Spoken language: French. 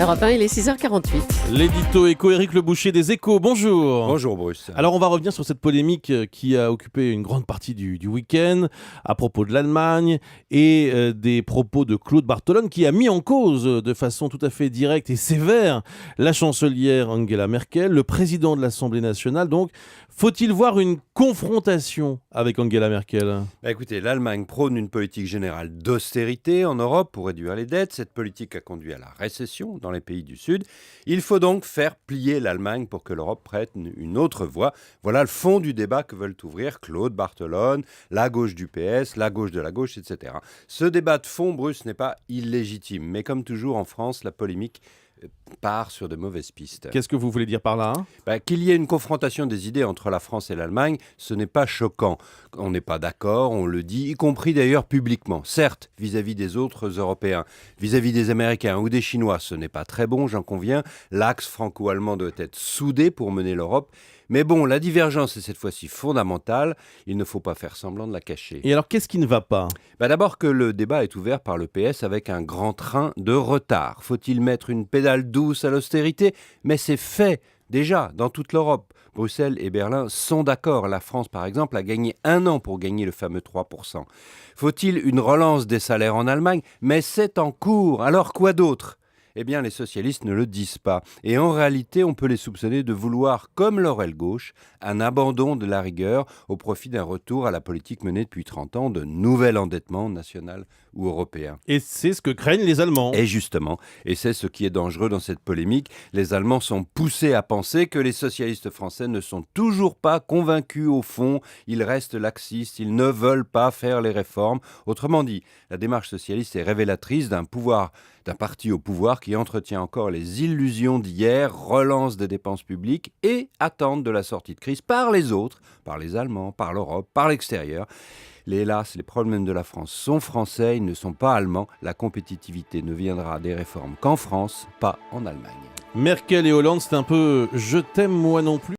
Europe 1, il est 6h48. L'édito éco, Éric Le Boucher des Échos, bonjour. Bonjour Bruce. Alors on va revenir sur cette polémique qui a occupé une grande partie du week-end à propos de l'Allemagne et des propos de Claude Barthelone qui a mis en cause de façon tout à fait directe et sévère la chancelière Angela Merkel, le président de l'Assemblée nationale. Donc faut-il voir une confrontation avec Angela Merkel ? Écoutez, l'Allemagne prône une politique générale d'austérité en Europe pour réduire les dettes. Cette politique a conduit à la récession dans les pays du Sud. Il faut donc faire plier l'Allemagne pour que l'Europe prenne une autre voie. Voilà le fond du débat que veulent ouvrir Claude Barthelone, la gauche du PS, la gauche de la gauche, etc. Ce débat de fond, Bruce, n'est pas illégitime. Mais comme toujours en France, la polémique part sur de mauvaises pistes. Qu'est-ce que vous voulez dire par là ? Qu'il y ait une confrontation des idées entre la France et l'Allemagne, ce n'est pas choquant. On n'est pas d'accord, on le dit, y compris d'ailleurs publiquement. Certes, vis-à-vis des autres Européens, vis-à-vis des Américains ou des Chinois, ce n'est pas très bon, j'en conviens. L'axe franco-allemand doit être soudé pour mener l'Europe. Mais bon, la divergence est cette fois-ci fondamentale. Il ne faut pas faire semblant de la cacher. Et alors, qu'est-ce qui ne va pas ? D'abord que le débat est ouvert par le PS avec un grand train de retard. Faut-il mettre une pédale douce à l'austérité ? Mais c'est fait déjà dans toute l'Europe. Bruxelles et Berlin sont d'accord. La France, par exemple, a gagné 1 an pour gagner le fameux 3%. Faut-il une relance des salaires en Allemagne ? Mais c'est en cours. Alors quoi d'autre ? Eh bien, les socialistes ne le disent pas. Et en réalité, on peut les soupçonner de vouloir, comme leur aile gauche, un abandon de la rigueur au profit d'un retour à la politique menée depuis 30 ans de nouvel endettement national ou européen. Et c'est ce que craignent les Allemands. Et justement, et c'est ce qui est dangereux dans cette polémique, les Allemands sont poussés à penser que les socialistes français ne sont toujours pas convaincus au fond, ils restent laxistes, ils ne veulent pas faire les réformes. Autrement dit, la démarche socialiste est révélatrice d'un parti au pouvoir qui entretient encore les illusions d'hier, relance des dépenses publiques et attente de la sortie de crise par les autres, par les Allemands, par l'Europe, par l'extérieur. Hélas, les problèmes de la France sont français, ils ne sont pas allemands. La compétitivité ne viendra des réformes qu'en France, pas en Allemagne. Merkel et Hollande, c'est un peu « je t'aime moi non plus ».